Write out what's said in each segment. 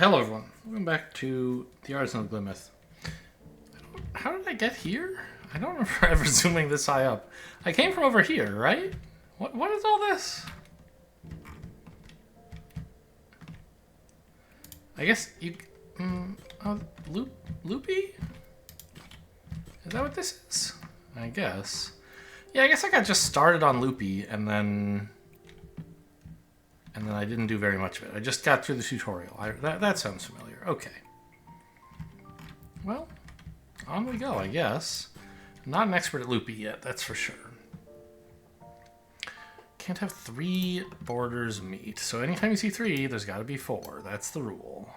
Hello everyone, welcome back to the Artisan of Glimmith. How did I get here? I don't remember ever zooming this high up. I came from over here, right? What is all this? I guess you... Loopy? Is that what this is? I guess. Yeah, I guess I got just started on Loopy and then I didn't do very much of it. I just got through the tutorial. That sounds familiar. Okay. Well, on we go, I guess. I'm not an expert at Loopy yet, that's for sure. Can't have 3 borders meet. So anytime you see 3, there's got to be 4. That's the rule.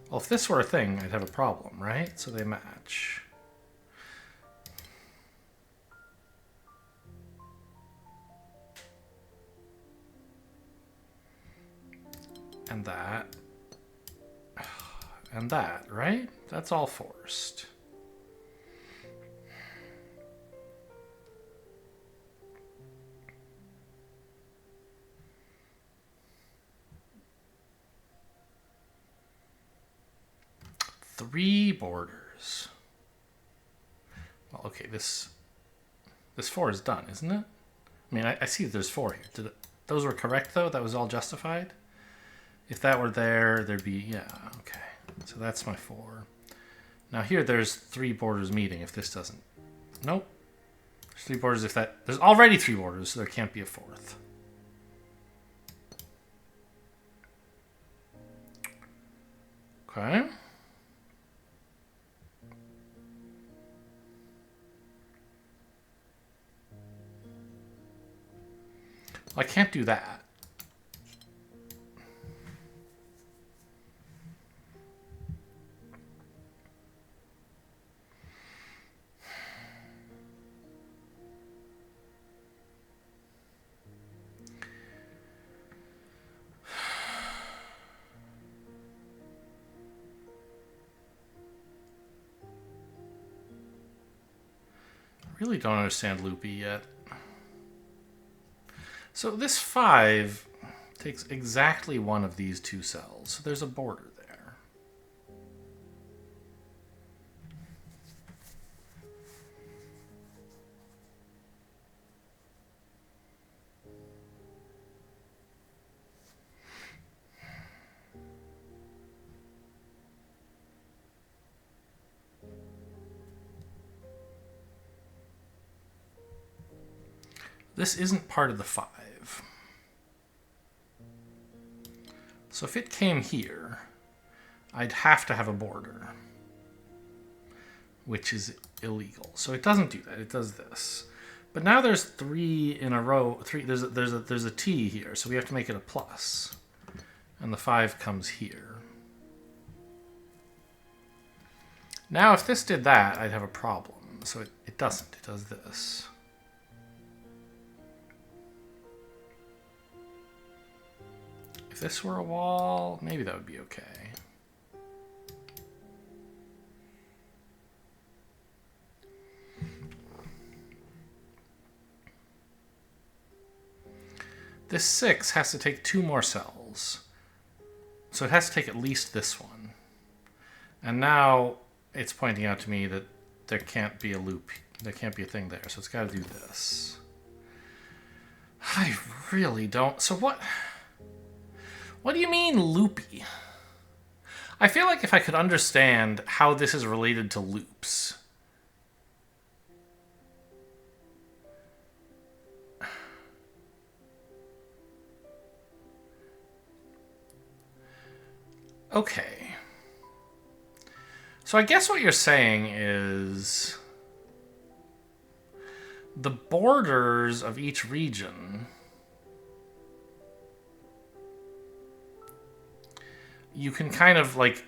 Well, if this were a thing, I'd have a problem, right? So they match. And that. And that, right? That's all forced. Three borders. Well, okay, this 4 is done, isn't it? I mean, I see that there's 4 here. Those were correct, though? That was all justified? If that were there, there'd be... Yeah, okay. So that's my 4. Now here, there's 3 borders meeting if this doesn't... Nope. There's 3 borders if that... There's already 3 borders, so there can't be a 4th. Okay. Well, I can't do that. I really don't understand Loopy yet. So this 5 takes exactly one of these 2 cells. So there's a border there. This isn't part of the 5. So if it came here, I'd have to have a border, which is illegal. So it doesn't do that. It does this. But now there's 3 in a row. 3. There's a T here, so we have to make it a plus, and the 5 comes here. Now, if this did that, I'd have a problem. So it doesn't. It does this. If this were a wall, maybe that would be okay. This 6 has to take 2 more cells. So it has to take at least this one. And now it's pointing out to me that there can't be a loop. There can't be a thing there. So it's got to do this. I really don't... So what... What do you mean, loopy? I feel like if I could understand how this is related to loops. Okay. So I guess what you're saying is the borders of each region... You can kind of, like,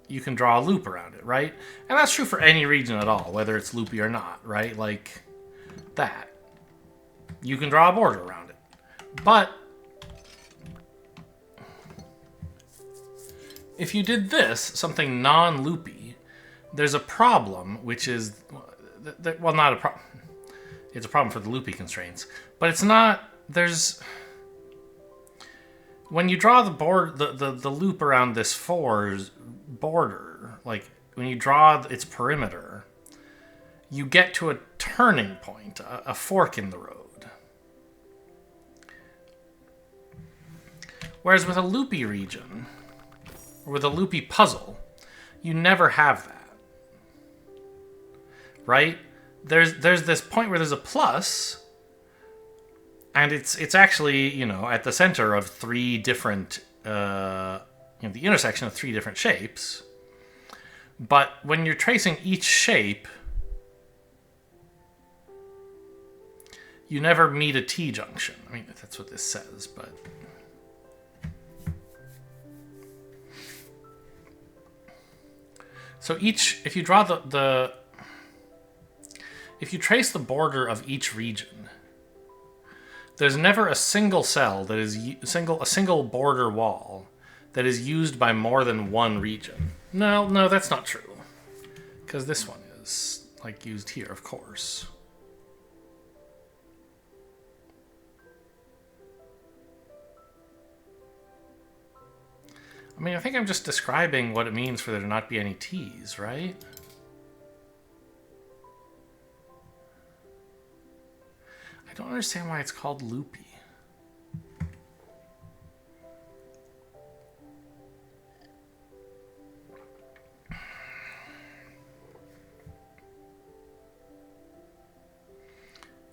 you can draw a loop around it, right? And that's true for any region at all, whether it's loopy or not, right? Like, that. You can draw a border around it. But if you did this, something non-loopy, there's a problem, which is, well, not a problem. It's a problem for the loopy constraints, but it's not. There's when you draw the loop around this 4's border, like when you draw its perimeter, you get to a turning point, a fork in the road. Whereas with a loopy region, or with a loopy puzzle, you never have that. Right? There's this point where there's a plus, and it's actually, you know, at the center of 3 different, the intersection of 3 different shapes. But when you're tracing each shape, you never meet a T-junction. I mean, that's what this says, but... So if you draw if you trace the border of each region, there's never a single cell that is a single border wall that is used by more than one region. No, that's not true, because this one is like used here, of course. I mean, I think I'm just describing what it means for there to not be any T's, right? I don't understand why it's called loopy.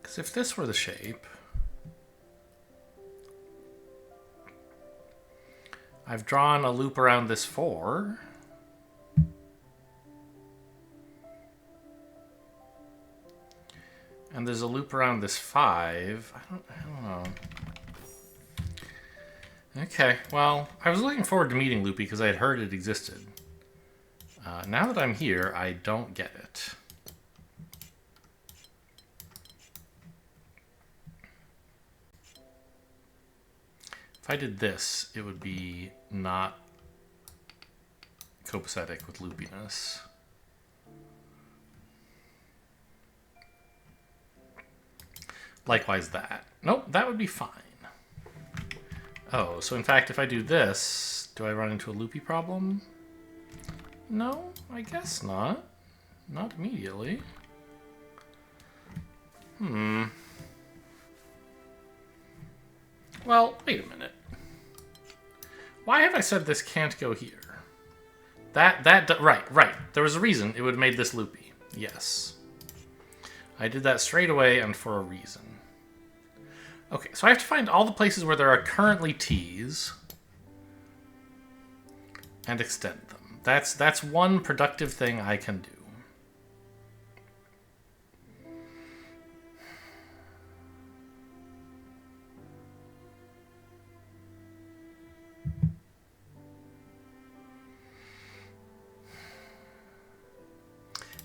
Because if this were the shape... I've drawn a loop around this 4. And there's a loop around this 5. I don't know. Okay, well, I was looking forward to meeting Loopy because I had heard it existed. Now that I'm here, I don't get it. If I did this, it would be not copacetic with loopiness. Likewise that. Nope, that would be fine. Oh, so in fact, if I do this, do I run into a loopy problem? No, I guess not. Not immediately. Well, wait a minute. Why have I said this can't go here? Right. There was a reason it would have made this loopy. Yes. I did that straight away and for a reason. Okay, so I have to find all the places where there are currently T's and extend them. That's one productive thing I can do.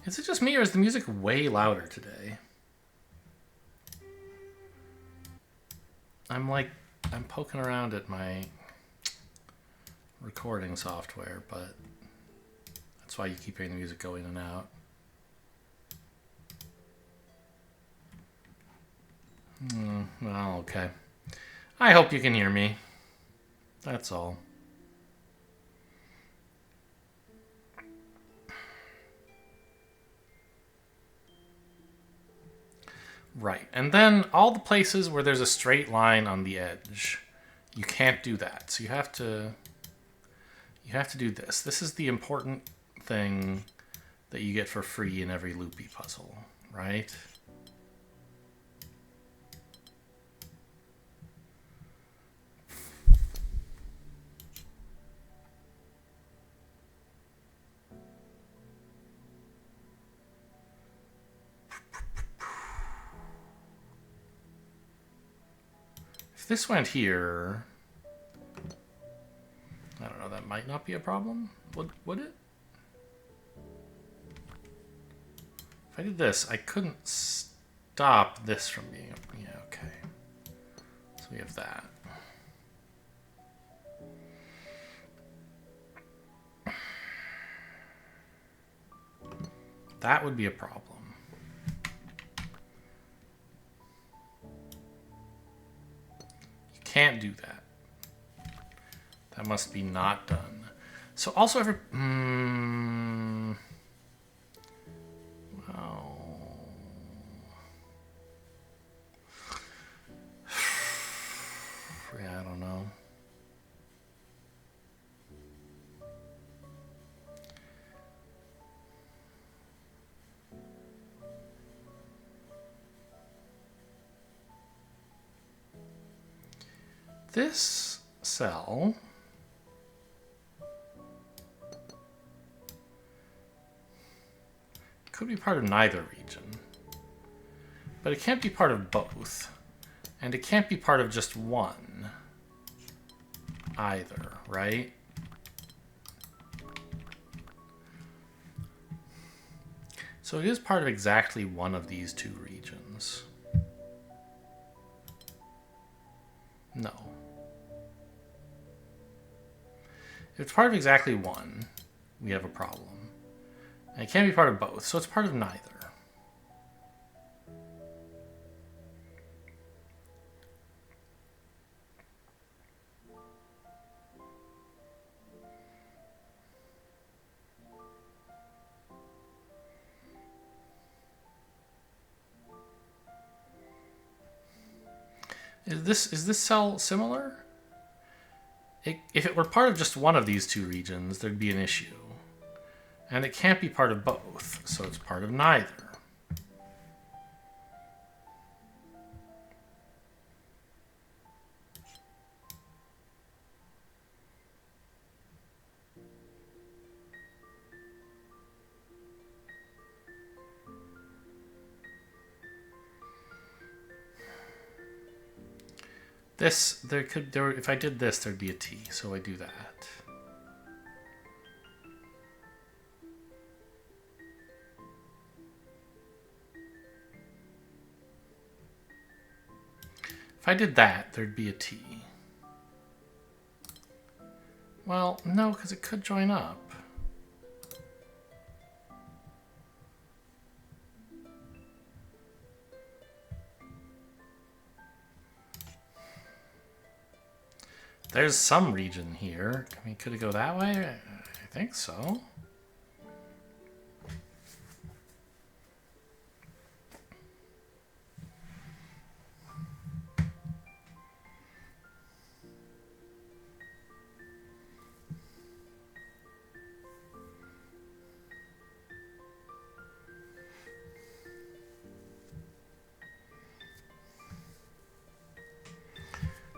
Is it just me, or is the music way louder today? I'm poking around at my recording software, but that's why you keep hearing the music go in and out. Well, okay. I hope you can hear me. That's all. Right, and then all the places where there's a straight line on the edge, you can't do that. So you have to do this. This is the important thing that you get for free in every loopy puzzle, right? If this went here, I don't know, that might not be a problem. Would it? If I did this, I couldn't stop this from being a... Yeah, okay. So we have that. That would be a problem. You can't do that. That must be not done. So also every... well... yeah, I don't know. This cell could be part of neither region, but it can't be part of both, and it can't be part of just one either, right? So it is part of exactly one of these two regions. No. If it's part of exactly one, we have a problem. And it can't be part of both, so it's part of neither. Is this cell similar? If it were part of just one of these two regions, there'd be an issue. And it can't be part of both, so it's part of neither. If I did this, there'd be a T, so I do that. If I did that, there'd be a T. Well, no, because it could join up. There's some region here. I mean, could it go that way? I think so.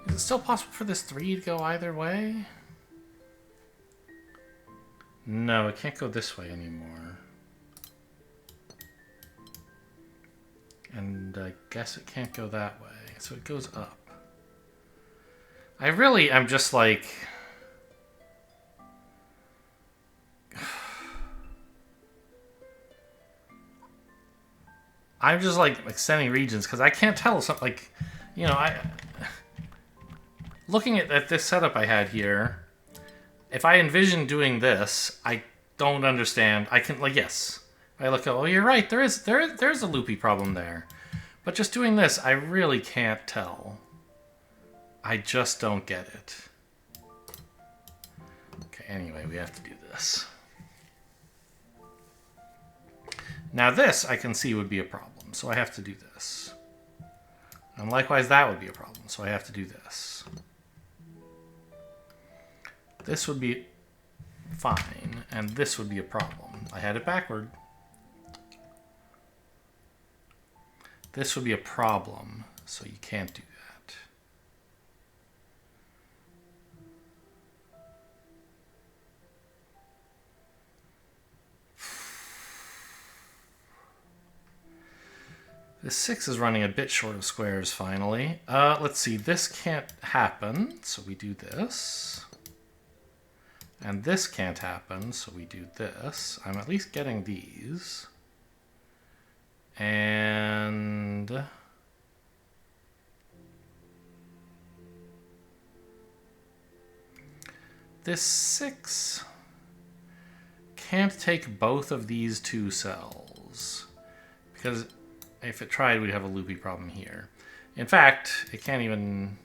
Is it still possible for this 3 to go either way? No, it can't go this way anymore. And I guess it can't go that way, so it goes up. I'm just like... I'm just like extending regions because I can't tell something like, you know, looking at this setup I had here, if I envision doing this, I don't understand. I can, like, yes. I look at, oh, you're right, there's a loopy problem there. But just doing this, I really can't tell. I just don't get it. Okay, anyway, we have to do this. Now this, I can see would be a problem, so I have to do this. And likewise, that would be a problem, so I have to do this. This would be fine, and this would be a problem. I had it backward. This would be a problem, so you can't do that. This 6 is running a bit short of squares, finally. Let's see, this can't happen, so we do this. And this can't happen, so we do this. I'm at least getting these. And... this 6 can't take both of these two cells. puzzles. Because if it tried, we'd have a loopy problem here. In fact, it can't even...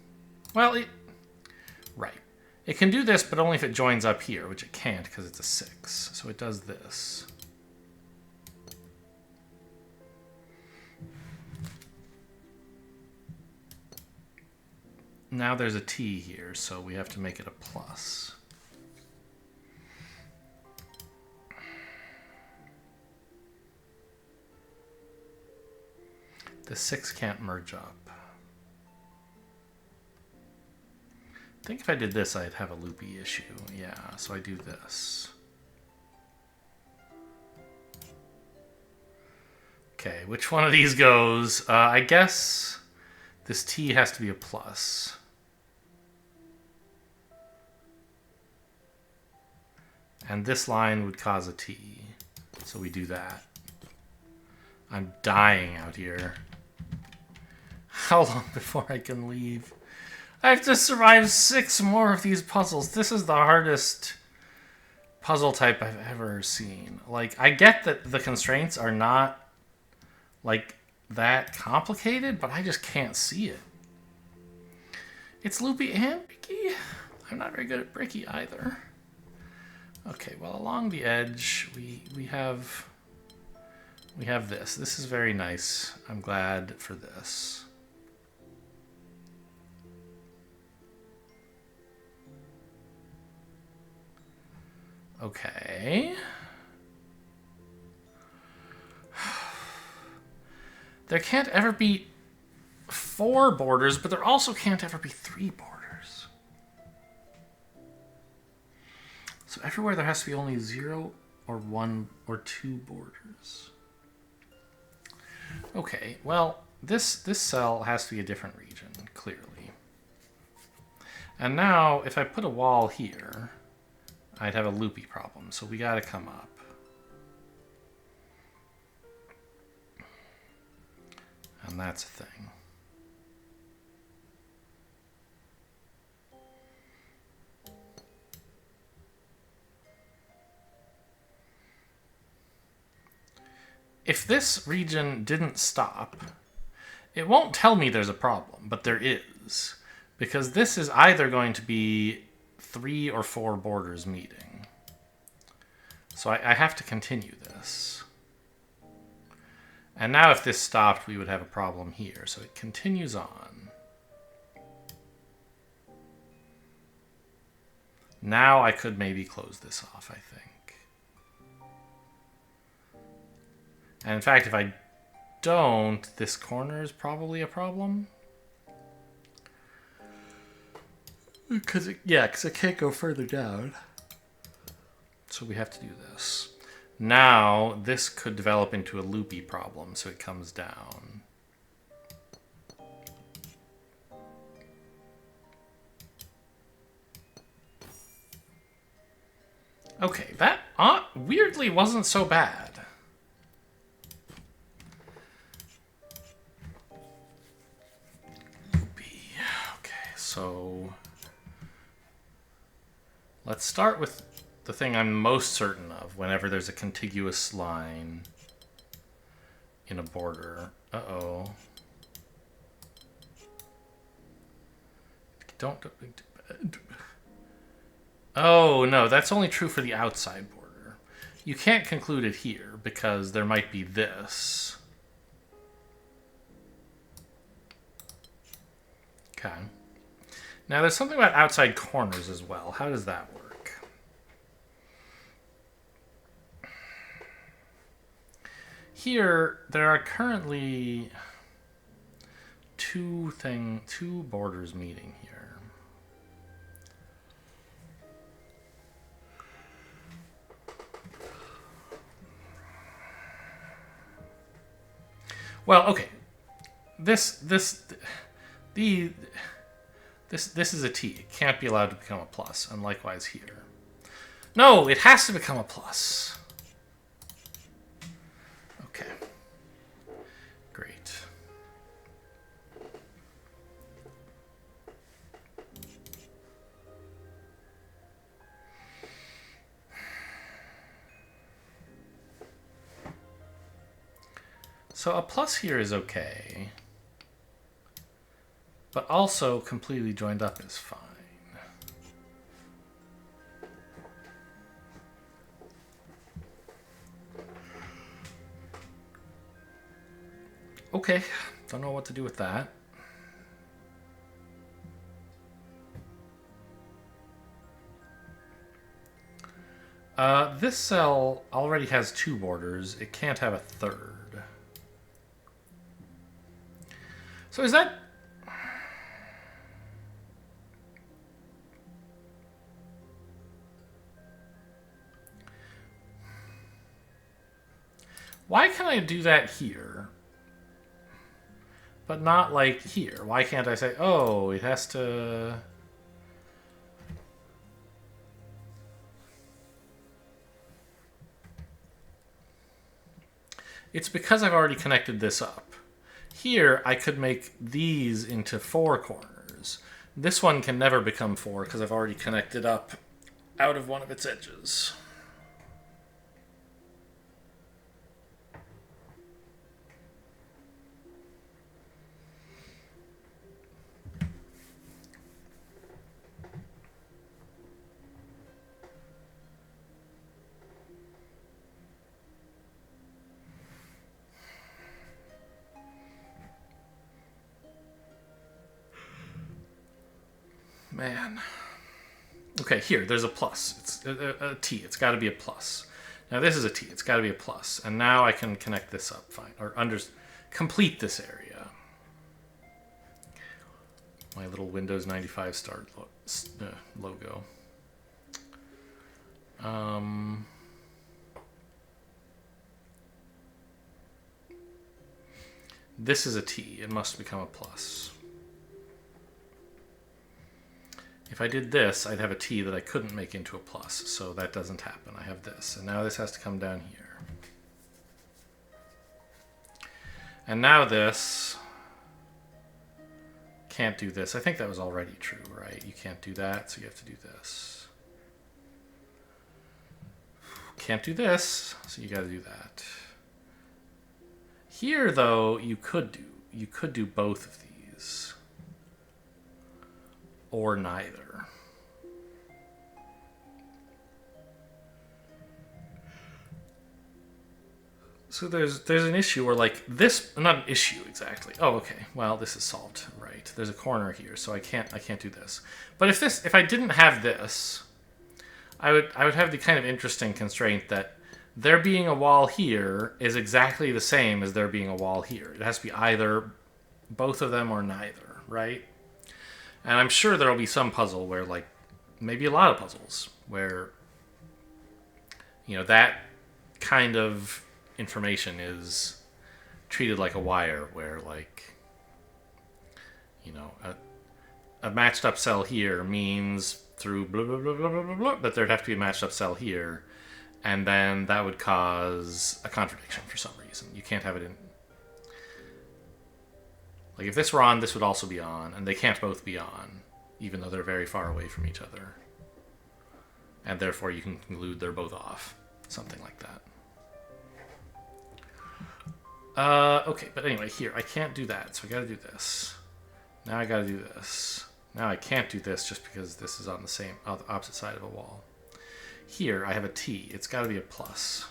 Well, right. It can do this, but only if it joins up here, which it can't because it's a 6. So it does this. Now there's a T here, so we have to make it a plus. The 6 can't merge up. I think if I did this, I'd have a loopy issue. Yeah, so I do this. Okay, which one of these goes? I guess this T has to be a plus. And this line would cause a T. So we do that. I'm dying out here. How long before I can leave? I have to survive 6 more of these puzzles. This is the hardest puzzle type I've ever seen. Like, I get that the constraints are not, like, that complicated, but I just can't see it. It's Loopy and Bricky. I'm not very good at Bricky either. Okay, well, along the edge, we have this. This is very nice. I'm glad for this. Okay. There can't ever be 4 borders, but there also can't ever be 3 borders. So everywhere there has to be only 0 or 1 or 2 borders. Okay, well, this cell has to be a different region, clearly. And now, if I put a wall here, I'd have a loopy problem, so we gotta come up. And that's a thing. If this region didn't stop, it won't tell me there's a problem, but there is. Because this is either going to be 3 or 4 borders meeting. So I have to continue this. And now if this stopped, we would have a problem here. So it continues on. Now I could maybe close this off, I think. And in fact, if I don't, this corner is probably a problem. Because it can't go further down. So we have to do this. Now, this could develop into a loopy problem, so it comes down. Okay, that weirdly wasn't so bad. Loopy. Okay, so let's start with the thing I'm most certain of whenever there's a contiguous line in a border. Uh-oh. Don't... Oh, no, that's only true for the outside border. You can't conclude it here because there might be this. Okay. Now, there's something about outside corners as well. How does that work? Here, there are currently two borders meeting here. Well, okay. This is a T. It can't be allowed to become a plus, and likewise here. No, it has to become a plus. Okay. Great. So a plus here is okay. But also completely joined up is fine. Okay, don't know what to do with that. This cell already has 2 borders. It can't have a third. So is that... Why can I do that here? But not like here. Why can't I say, oh, it has to... It's because I've already connected this up. Here, I could make these into 4 corners. This one can never become 4 because I've already connected up out of one of its edges. Man. Okay, here, there's a plus. It's a T. It's got to be a plus. Now this is a T. It's got to be a plus. And now I can connect this up fine. Or complete this area. My little Windows 95 start logo. This is a T. It must become a plus. If I did this, I'd have a T that I couldn't make into a plus, so that doesn't happen. I have this, and now this has to come down here. And now this can't do this. I think that was already true, right? You can't do that, so you have to do this. Can't do this, so you got to do that. Here, though, you could do both of these. Or neither. So there's an issue where like this, not an issue exactly. Oh, okay. Well, this is solved, right? There's a corner here, so I can't do this. But if I didn't have this, I would have the kind of interesting constraint that there being a wall here is exactly the same as there being a wall here. It has to be either both of them or neither, right? And I'm sure there will be some puzzle where, like, maybe a lot of puzzles where, you know, that kind of information is treated like a wire where, like, you know, a matched up cell here means through blah, blah, blah, blah, blah, blah, blah, that there'd have to be a matched up cell here. And then that would cause a contradiction for some reason. You can't have it in... Like, if this were on, this would also be on, and they can't both be on, even though they're very far away from each other. And therefore, you can conclude they're both off. Something like that. Okay, but anyway, here, I can't do that, so I gotta do this. Now I gotta do this. Now I can't do this just because this is on the opposite side of a wall. Here, I have a T. It's gotta be a plus.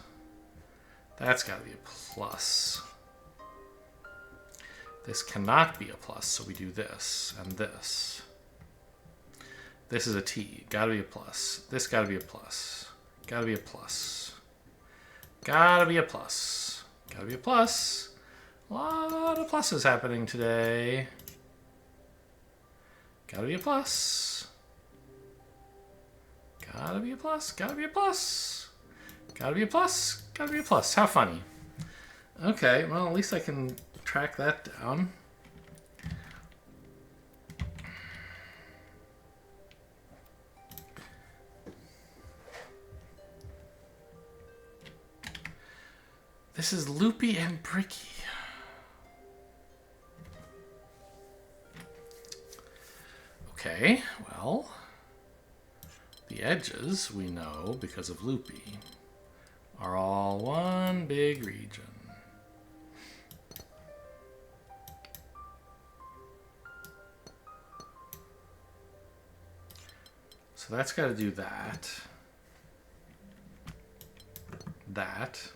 That's gotta be a plus. This cannot be a plus, so we do this and this. This is a T. Gotta be a plus. This gotta be a plus. Gotta be a plus. Gotta be a plus. Gotta be a plus. A lot of pluses happening today. Gotta be a plus. Gotta be a plus. Gotta be a plus. Gotta be a plus. Gotta be a plus. How funny. Okay, well, at least I can track that down. This is Loopy and Bricky. Okay, well, the edges, we know, because of Loopy, are all one big region. So that's got to do that. That.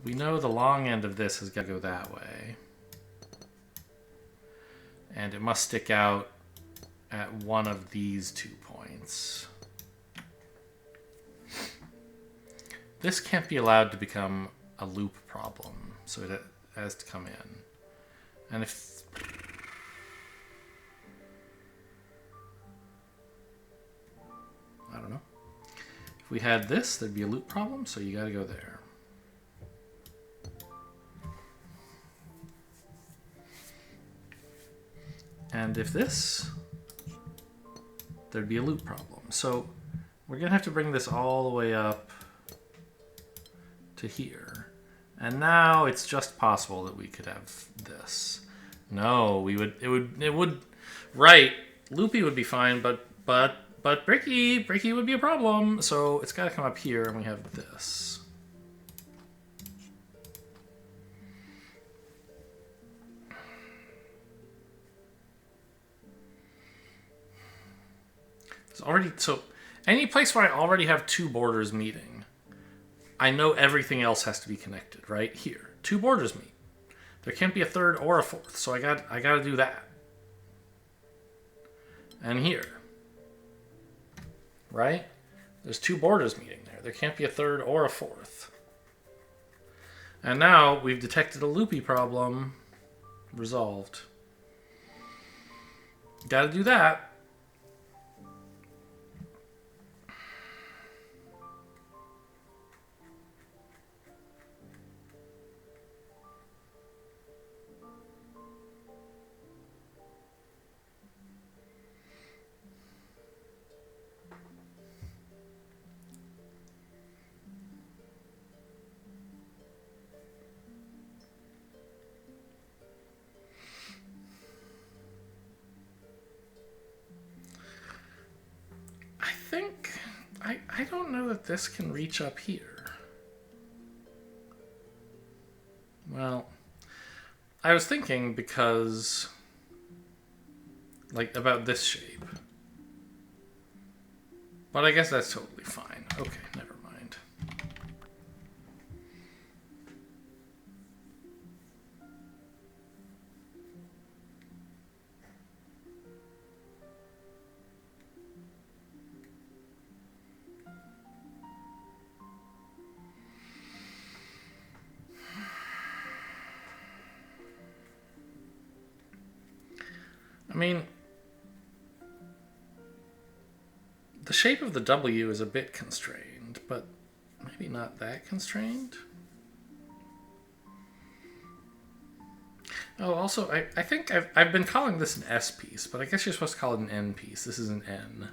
We know the long end of this has got to go that way. And it must stick out at one of these 2 points. This can't be allowed to become a loop problem, so it has to come in. And if... I don't know. If we had this, there'd be a loop problem, so you gotta go there. And if this, there'd be a loop problem. So we're gonna have to bring this all the way up to here. And now it's just possible that we could have this. No, it would, right, Loopy would be fine, but Bricky would be a problem. So it's gotta come up here and we have this. So any place where I already have 2 borders meeting, I know everything else has to be connected, right? Here, 2 borders meet. There can't be a 3rd or a 4th, so I got to do that. And here, right? There's 2 borders meeting there. There can't be a 3rd or a 4th. And now we've detected a loopy problem. Resolved. Got to do that. I don't know that this can reach up here. Well, I was thinking because, like, about this shape. But I guess that's totally fine. Okay, never mind. I mean, the shape of the W is a bit constrained, but maybe not that constrained. Oh, also, I think I've been calling this an S piece, but I guess you're supposed to call it an N piece. This is an N.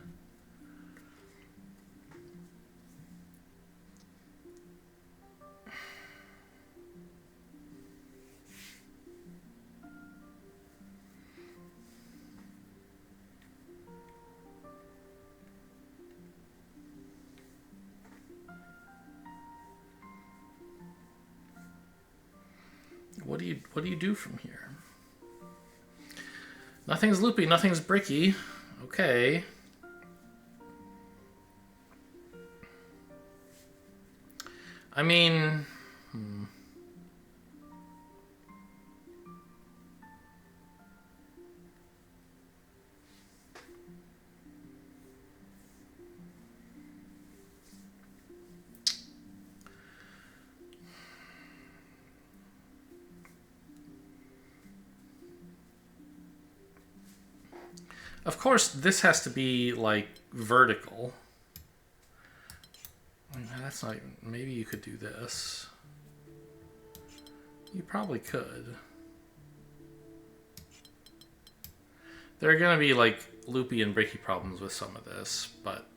What do you do from here? Nothing's loopy, nothing's bricky. Okay. I mean, of course, this has to be, like, vertical. I mean, that's not even... Maybe you could do this. You probably could. There are going to be, like, loopy and bricky problems with some of this, but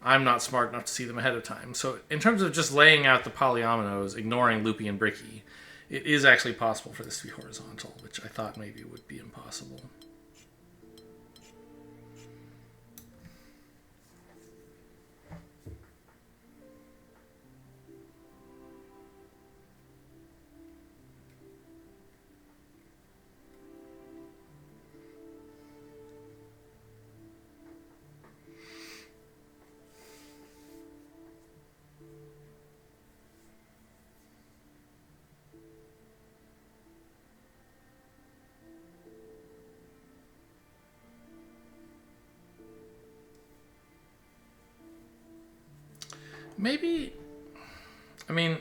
I'm not smart enough to see them ahead of time. So in terms of just laying out the polyominoes, ignoring loopy and bricky, it is actually possible for this to be horizontal, which I thought maybe would be impossible. Maybe, I mean,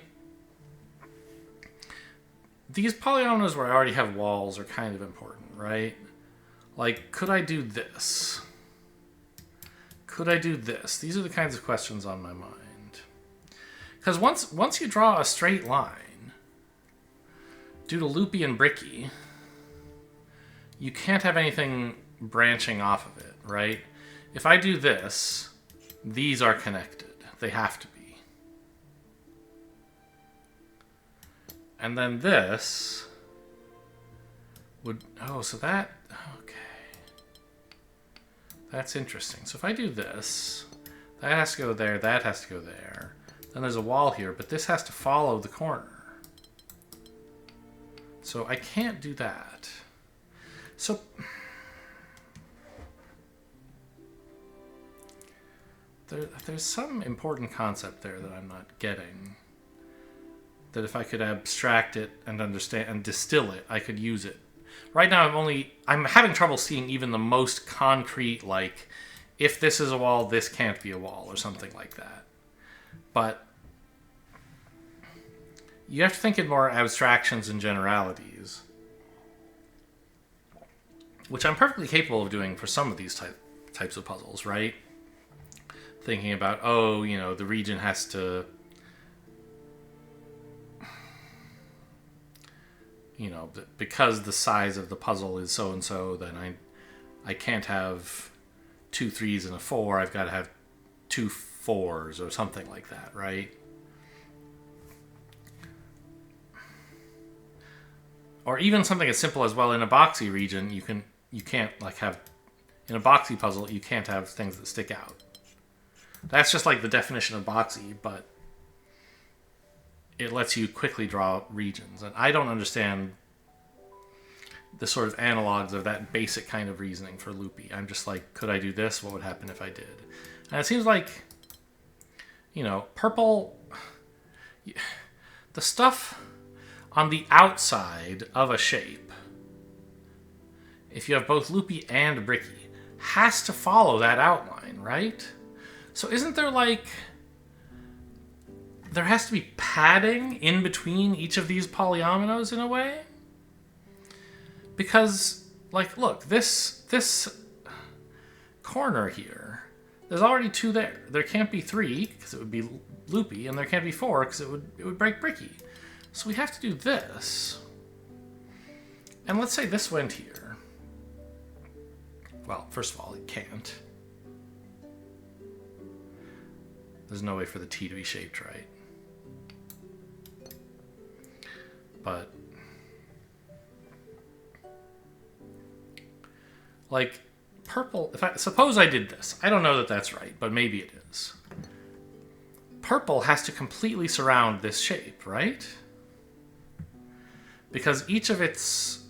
these polyominoes where I already have walls are kind of important, right? Like, could I do this? Could I do this? These are the kinds of questions on my mind. Because once you draw a straight line, due to Loopy and Bricky, you can't have anything branching off of it, right? If I do this, these are connected. They have to be. And then this would... Oh, so that... Okay. That's interesting. So if I do this, that has to go there, that has to go there. Then there's a wall here, but this has to follow the corner. So I can't do that. So... There's some important concept there that I'm not getting. That if I could abstract it and understand and distill it, I could use it. Right now I'm having trouble seeing even the most concrete, like, if this is a wall, this can't be a wall, or something like that. But you have to think in more abstractions and generalities, which I'm perfectly capable of doing for some of these types of puzzles, right? Thinking about, oh, you know, the region has to, you know, because the size of the puzzle is so and so, then I can't have 2 3s and a 4. I've got to have 2 4s or something like that, right? Or even something as simple as, well, in a boxy region, you can't like have, in a boxy puzzle, you can't have things that stick out. That's just like the definition of boxy, but it lets you quickly draw regions. And I don't understand the sort of analogs of that basic kind of reasoning for Loopy. I'm just like, could I do this? What would happen if I did? And it seems like, you know, purple... The stuff on the outside of a shape, if you have both Loopy and Bricky, has to follow that outline, right? So isn't there, like... There has to be padding in between each of these polyominoes in a way? Because, like, look, this corner here, there's already 2 there. There can't be 3, because it would be Loopy, and there can't be 4, because it would break Bricky. So we have to do this. And let's say this went here. Well, first of all, it can't. There's no way for the T to be shaped right. But, like, purple, suppose I did this. I don't know that that's right, but maybe it is. Purple has to completely surround this shape, right? Because each of its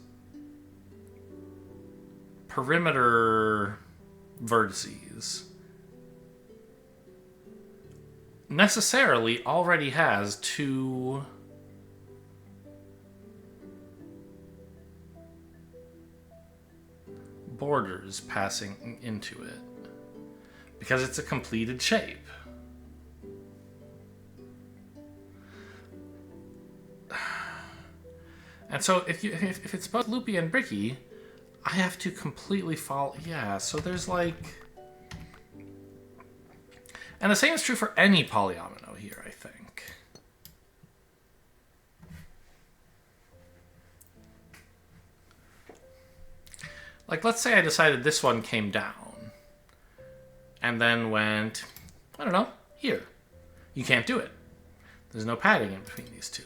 perimeter vertices necessarily already has 2 borders passing into it, because it's a completed shape. And so if it's both Loopy and Bricky, I have to completely follow. Yeah, so there's like... And the same is true for any polyomino here, I think. Like, let's say I decided this one came down and then went, I don't know, here. You can't do it. There's no padding in between these 2.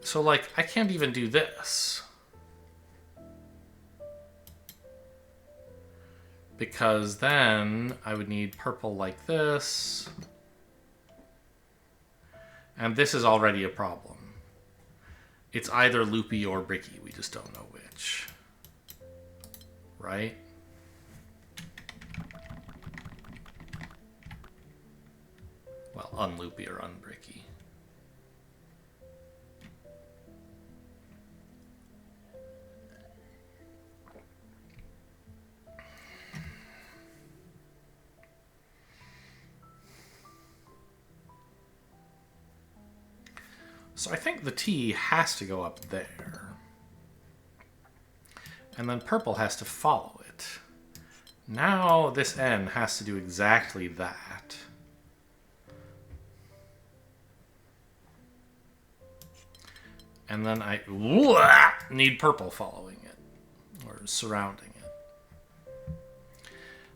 So, like, I can't even do this. Because then I would need purple like this. And this is already a problem. It's either Loopy or Bricky. We just don't know which. Right? Well, unloopy or unbricky. So I think the T has to go up there. And then purple has to follow it. Now this N has to do exactly that. And then I need purple following it, or surrounding it.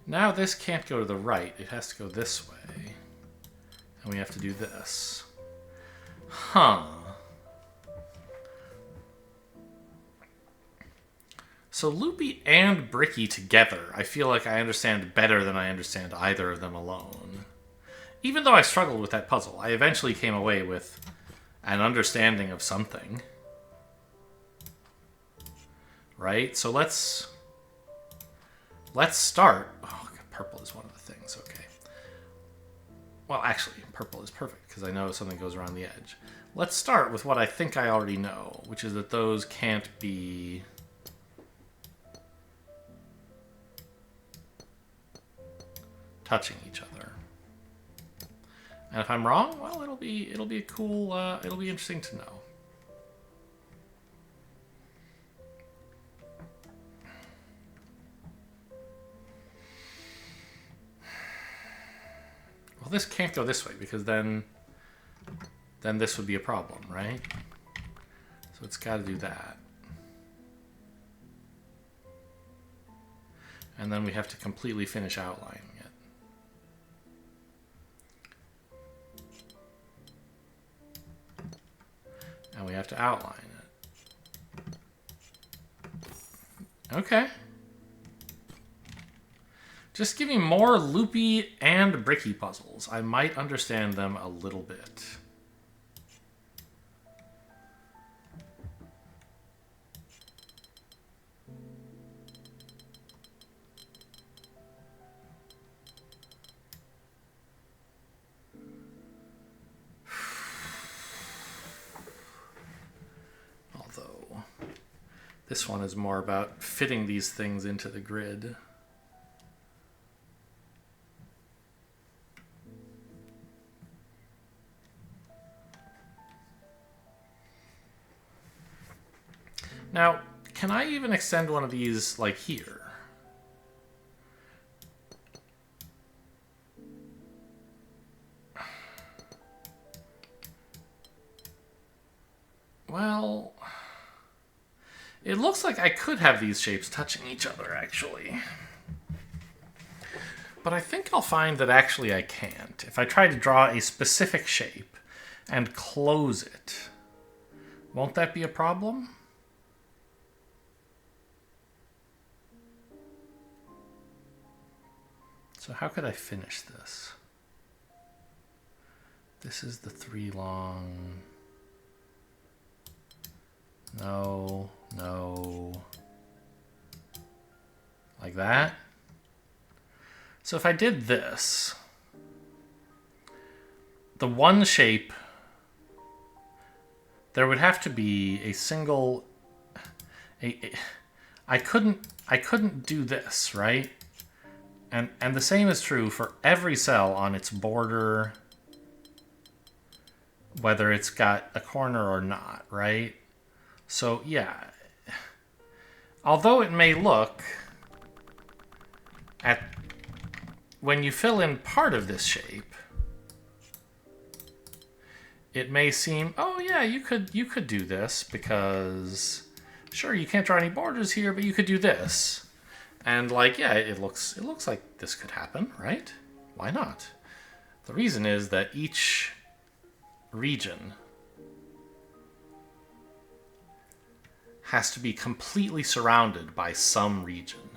Now this can't go to the right, it has to go this way. And we have to do this. Huh. So Loopy and Bricky together, I feel like I understand better than I understand either of them alone. Even though I struggled with that puzzle, I eventually came away with an understanding of something. Right? So let's start. Oh, purple is one of the things, okay. Well, actually, purple is perfect, because I know something goes around the edge. Let's start with what I think I already know, which is that those can't be... touching each other. And if I'm wrong, well, it'll be a cool, it'll be interesting to know. Well, this can't go this way because then this would be a problem, right? So it's got to do that. And then we have to completely finish outlining it. And we have to outline it. Okay. Just give me more loopy and bricky puzzles. I might understand them a little bit. Although, this one is more about fitting these things into the grid. Now, can I even extend one of these, like, here? Well, it looks like I could have these shapes touching each other, actually. But I think I'll find that actually I can't. If I try to draw a specific shape and close it, won't that be a problem? So how could I finish this? This is the 3 long... No, no. Like that? So if I did this, the one shape, there would have to be a single... I couldn't do this, right? And the same is true for every cell on its border, whether it's got a corner or not, right? So, yeah. Although it may look, when you fill in part of this shape, it may seem, oh yeah, you could do this because, sure, you can't draw any borders here, but you could do this. And like, yeah, it looks like this could happen, right? Why not? The reason is that each region has to be completely surrounded by some region.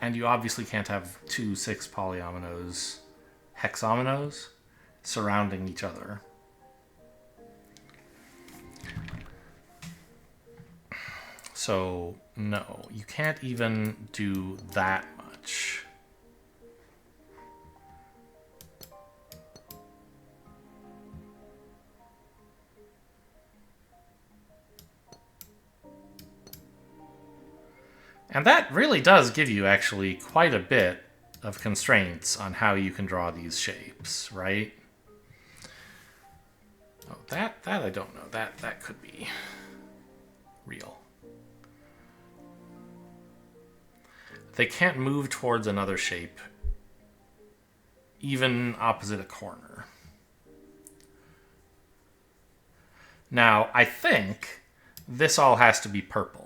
And you obviously can't have 2 6 polyominoes, hexominoes, surrounding each other. So, no, you can't even do that much. And that really does give you actually quite a bit of constraints on how you can draw these shapes, right? Oh, that I don't know. That could be real. They can't move towards another shape, even opposite a corner. Now, I think this all has to be purple.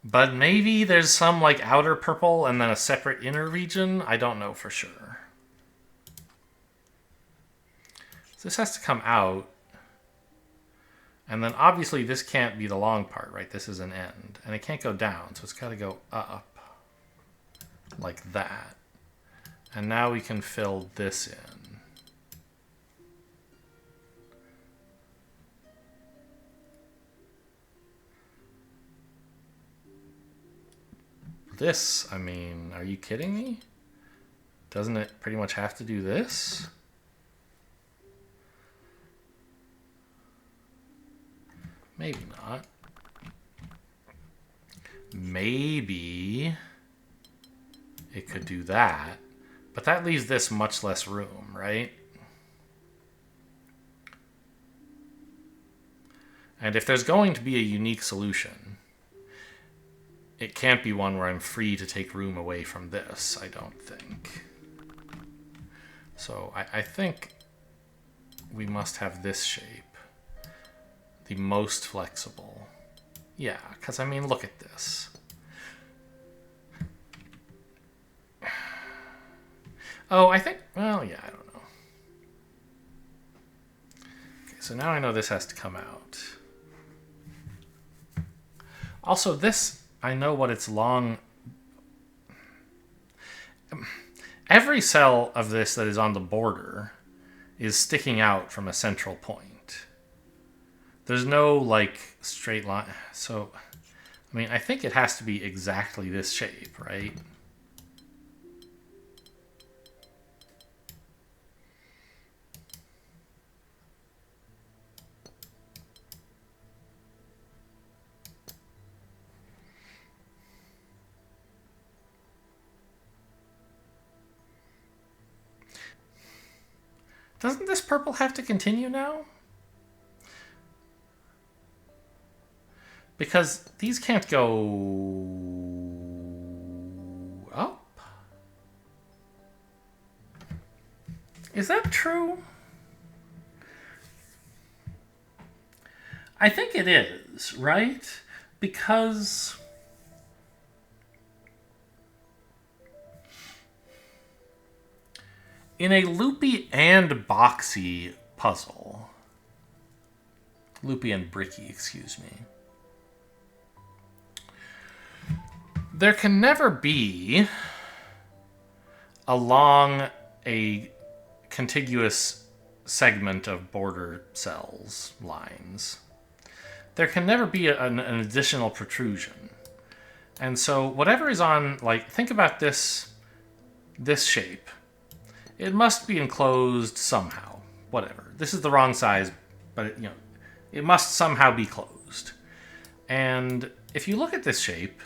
But maybe there's some like outer purple and then a separate inner region. I don't know for sure. So this has to come out. And then obviously this can't be the long part, right? This is an end. And it can't go down, so it's got to go up. Like that. And now we can fill this in. This, I mean, are you kidding me? Doesn't it pretty much have to do this? Maybe not. Maybe it could do that. But that leaves this much less room, right? And if there's going to be a unique solution, it can't be one where I'm free to take room away from this, I don't think. So I think we must have this shape. The most flexible. Yeah, because I mean, look at this. Oh, I think, well, yeah, I don't know. Okay, so now I know this has to come out. Also, this, I know what its long... Every cell of this that is on the border is sticking out from a central point. There's no, like, straight line. So, I mean, I think it has to be exactly this shape, right? Doesn't this purple have to continue now? Because these can't go up. Is that true? I think it is, right? Because in a loopy and boxy puzzle, loopy and bricky, excuse me, there can never be along a contiguous segment of border cells, lines, there can never be an additional protrusion. And so whatever is on, like, think about this shape. It must be enclosed somehow, whatever. This is the wrong size, but it must somehow be closed. And if you look at this shape,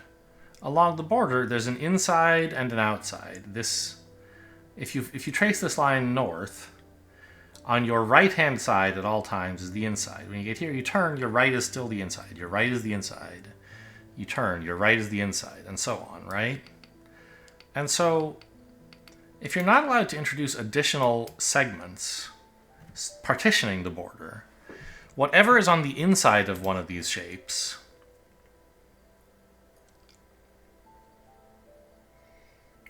along the border, there's an inside and an outside. This, if you trace this line north, on your right-hand side at all times is the inside. When you get here, you turn, your right is still the inside. Your right is the inside. You turn, your right is the inside, and so on, right? And so, if you're not allowed to introduce additional segments partitioning the border, whatever is on the inside of one of these shapes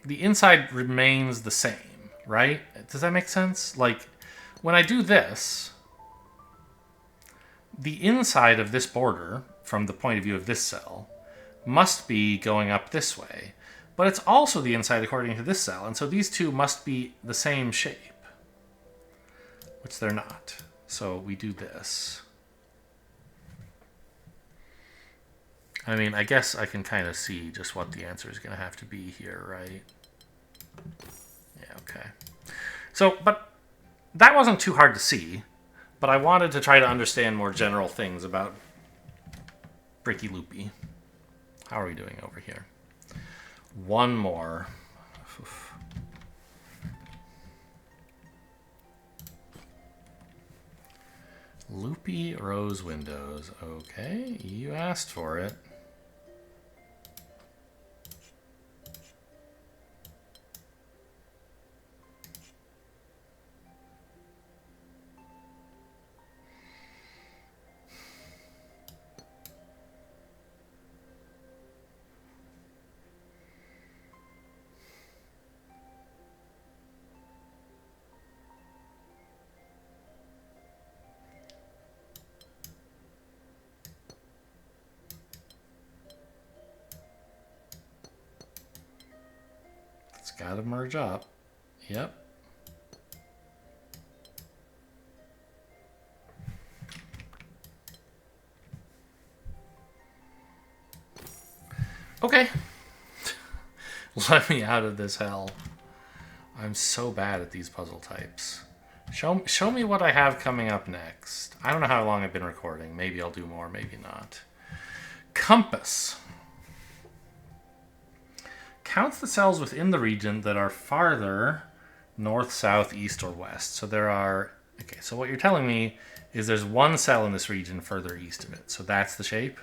the inside remains the same, right? Does that make sense? Like, when I do this, the inside of this border, from the point of view of this cell, must be going up this way. But it's also the inside according to this cell, and so these two must be the same shape, which they're not. So we do this. I mean, I guess I can kind of see just what the answer is going to have to be here, right? Yeah, okay. So, but that wasn't too hard to see, but I wanted to try to understand more general things about Bricky Loopy. How are we doing over here? One more. Oof. Loopy rose windows. Okay, you asked for it. It's got to merge up. Yep. Okay. Let me out of this hell. I'm so bad at these puzzle types. Show me what I have coming up next. I don't know how long I've been recording. Maybe I'll do more, maybe not. Compass. Counts the cells within the region that are farther north, south, east, or west. So there are... Okay, so what you're telling me is there's one cell in this region further east of it. So that's the shape.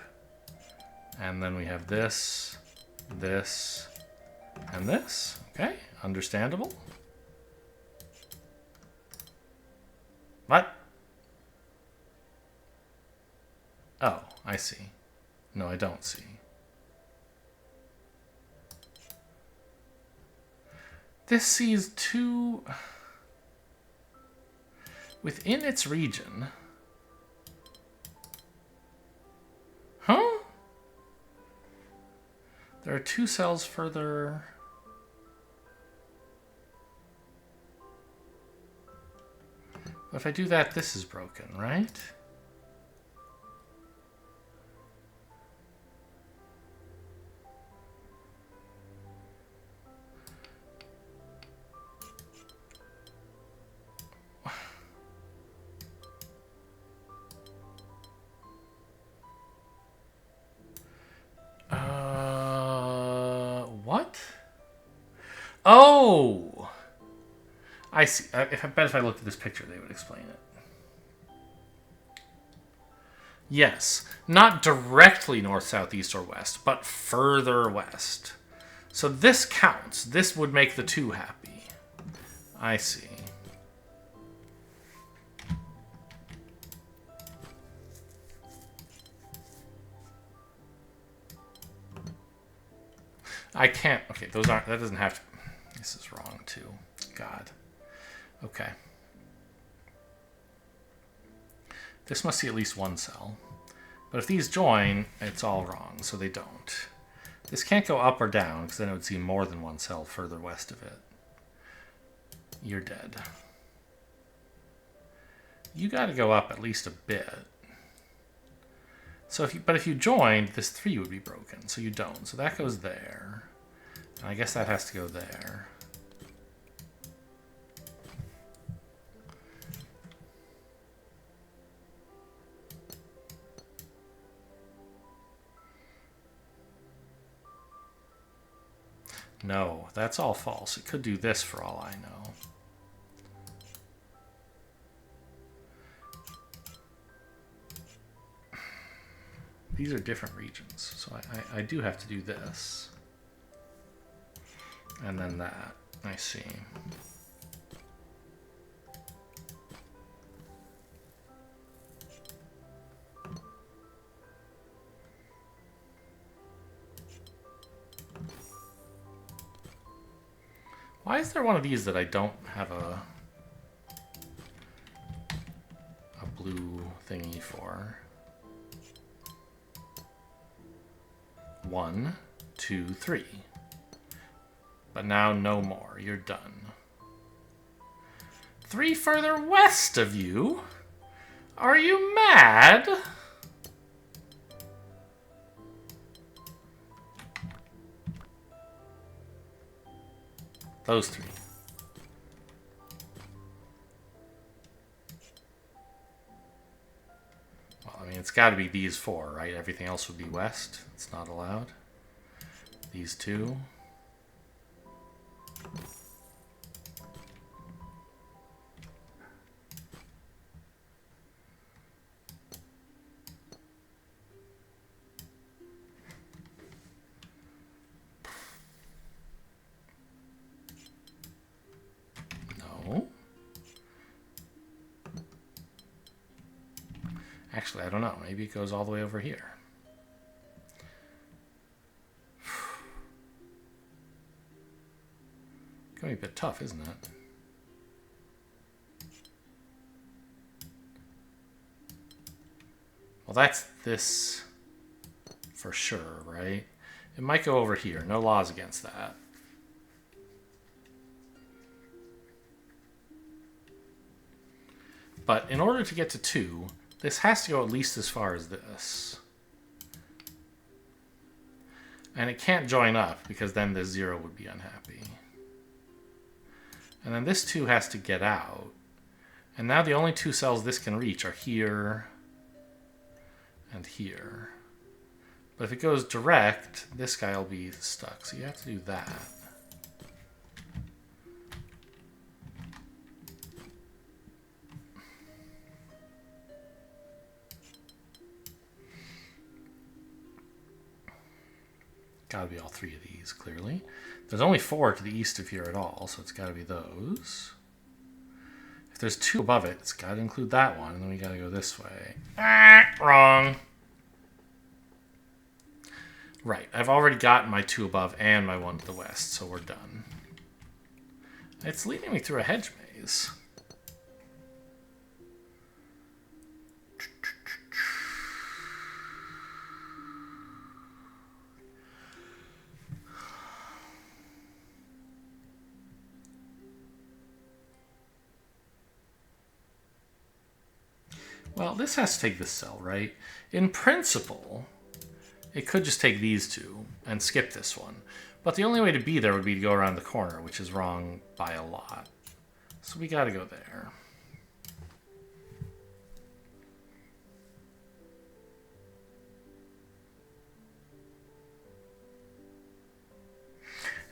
And then we have this, this, and this. Okay, understandable. What? Oh, I see. No, I don't see. This sees two... Within its region... Huh? There are two cells further... If I do that, this is broken, right? What? Oh! I see. I bet if I looked at this picture, they would explain it. Yes. Not directly north, south, east, or west, but further west. So this counts. This would make the two happy. I see. I can't... Okay, those aren't... That doesn't have to... This is wrong, too. God. Okay. This must see at least one cell. But if these join, it's all wrong, so they don't. This can't go up or down, because then it would see more than one cell further west of it. You're dead. You got to go up at least a bit. So if you joined, this 3 would be broken, so you don't. So that goes there. And I guess that has to go there. No, that's all false. It could do this for all I know. These are different regions, so I do have to do this. And then that. I see. Why is there one of these that I don't have a blue thingy for? 1, 2, 3. But now no more. You're done. 3 further west of you? Are you mad? Those 3. Well, I mean, it's got to be these 4, right? Everything else would be west. It's not allowed. these two. No. Actually, I don't know. Maybe it goes all the way over here. Gonna be a bit tough, isn't it? Well, that's this for sure, right? It might go over here. No laws against that. But in order to get to 2, this has to go at least as far as this. And it can't join up because then this 0 would be unhappy. And then this 2 has to get out. And now the only 2 cells this can reach are here and here. But if it goes direct, this guy will be stuck. So you have to do that. Gotta be all 3 of these, clearly. There's only 4 to the east of here at all, so it's gotta be those. If there's 2 above it, it's gotta include that one, and then we gotta go this way. Ah, wrong. Right, I've already gotten my 2 above and my 1 to the west, so we're done. It's leading me through a hedge maze. Well, this has to take this cell, right? In principle, it could just take these 2 and skip this one. But the only way to be there would be to go around the corner, which is wrong by a lot. So we gotta go there.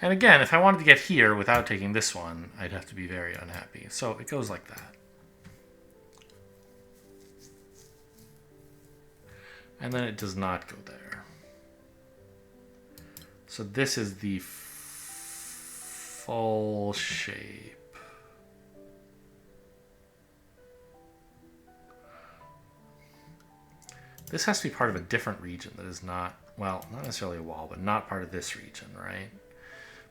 And again, if I wanted to get here without taking this one, I'd have to be very unhappy. So it goes like that. And then it does not go there. So this is the full shape. This has to be part of a different region that is not, well, not necessarily a wall, but not part of this region, right?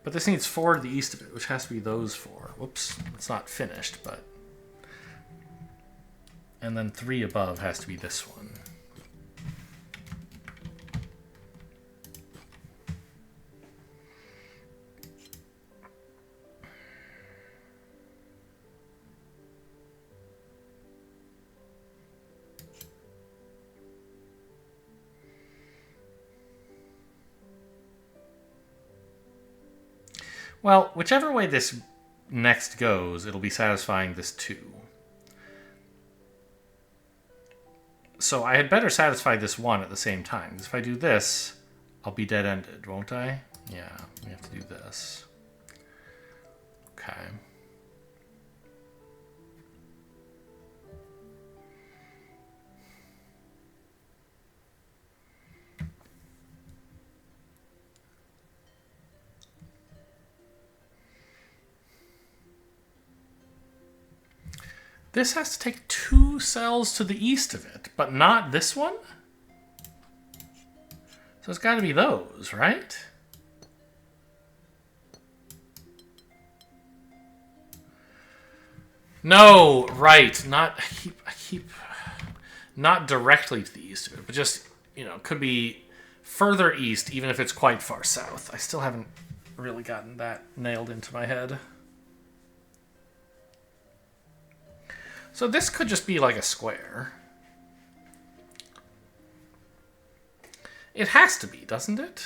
But this needs 4 to the east of it, which has to be those 4. Whoops, it's not finished, but... And then 3 above has to be this one. Well, whichever way this next goes, it'll be satisfying this 2. So I had better satisfy this 1 at the same time. Because if I do this, I'll be dead-ended, won't I? Yeah, we have to do this. Okay. This has to take 2 cells to the east of it, but not this one? So it's got to be those, right? No, right. Not I keep not directly to the east of it, but just, you know, could be further east, even if it's quite far south. I still haven't really gotten that nailed into my head. So this could just be like a square. It has to be, doesn't it?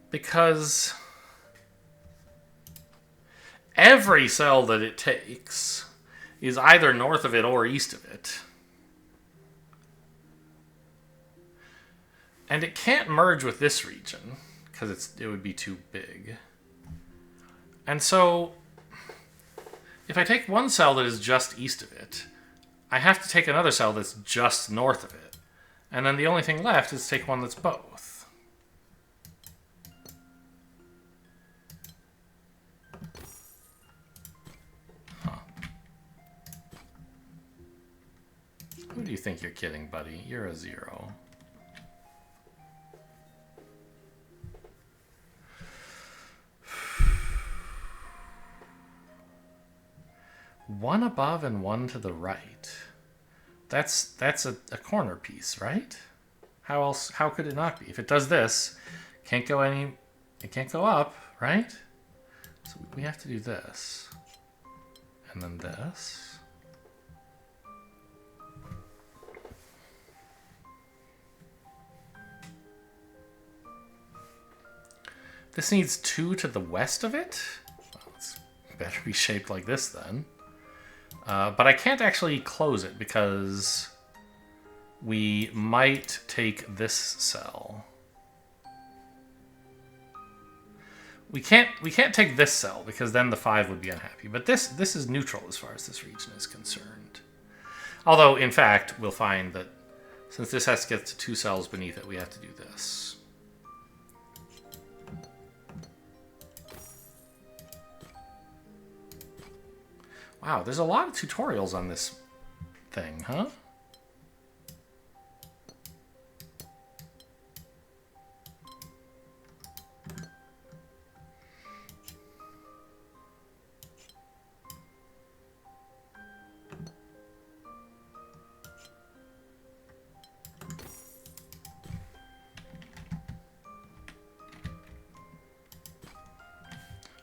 Because every cell that it takes is either north of it or east of it. And it can't merge with this region, because it would be too big. And so, if I take one cell that is just east of it, I have to take another cell that's just north of it. And then the only thing left is to take one that's both. Huh. Who do you think you're kidding, buddy? You're a 0. One above and one to the right. That's a corner piece, right? How could it not be? If it does this, it can't go up, right? So we have to do this. And then this. This needs 2 to the west of it? Well, it's better be shaped like this then. But I can't actually close it because we might take this cell. We can't take this cell because then the 5 would be unhappy. But this is neutral as far as this region is concerned. Although, in fact, we'll find that since this has to get to 2 cells beneath it, we have to do this. Wow, there's a lot of tutorials on this thing, huh?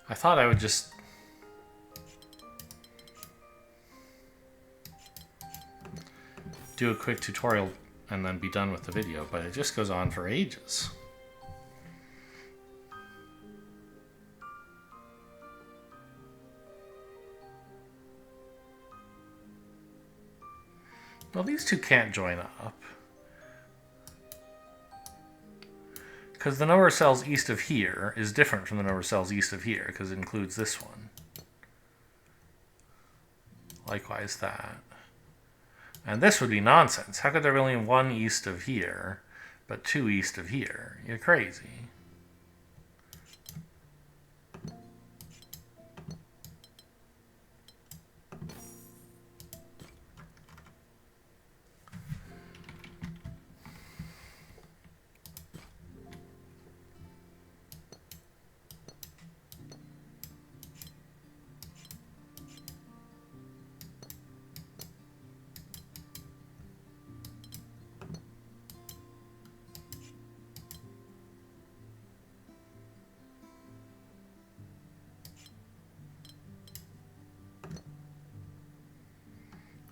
I thought I would just do a quick tutorial and then be done with the video, but it just goes on for ages. Well, these two can't join up. Because the number of cells east of here is different from the number of cells east of here, because it includes this one. Likewise that. And this would be nonsense. How could there be only 1 east of here, but 2 east of here? You're crazy.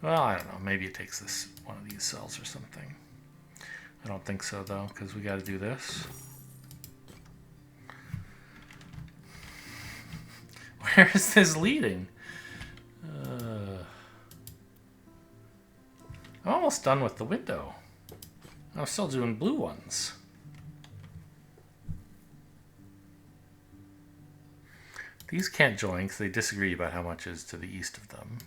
Well, I don't know. Maybe it takes this one of these cells or something. I don't think so, though, because we got to do this. Where is this leading? I'm almost done with the window. I'm still doing blue ones. These can't join because they disagree about how much is to the east of them.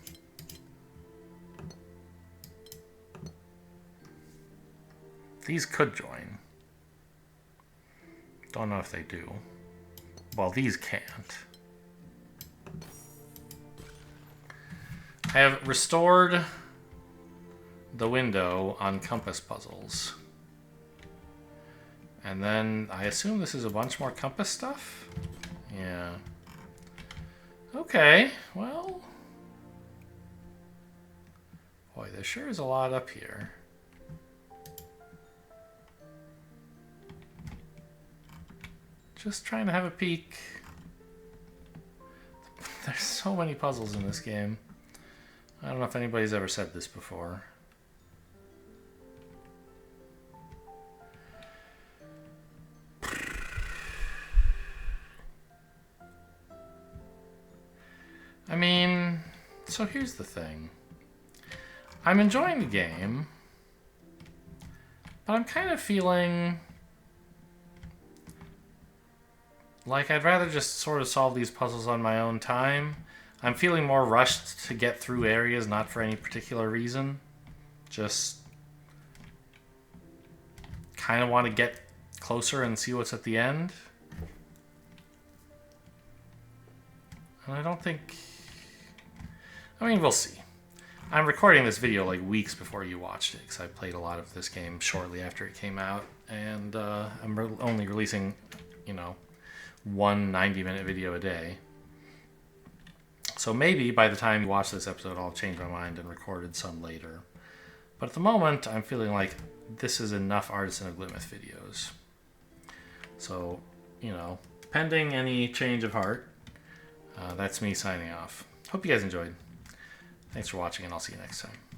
These could join. Don't know if they do. Well, these can't. I have restored the window on compass puzzles. And then I assume this is a bunch more compass stuff? Yeah. Okay, well. Boy, there sure is a lot up here. Just trying to have a peek. There's so many puzzles in this game. I don't know if anybody's ever said this before. I mean, so here's the thing. I'm enjoying the game, but I'm kind of feeling like, I'd rather just sort of solve these puzzles on my own time. I'm feeling more rushed to get through areas, not for any particular reason. Just kind of want to get closer and see what's at the end. And I don't think... I mean, we'll see. I'm recording this video like weeks before you watched it, because I played a lot of this game shortly after it came out. And I'm only releasing, you know, one 90-minute video a day. So maybe by the time you watch this episode, I'll change my mind and recorded some later. But at the moment, I'm feeling like this is enough Artisan of Glimmith videos. So, you know, pending any change of heart, that's me signing off. Hope you guys enjoyed. Thanks for watching, and I'll see you next time.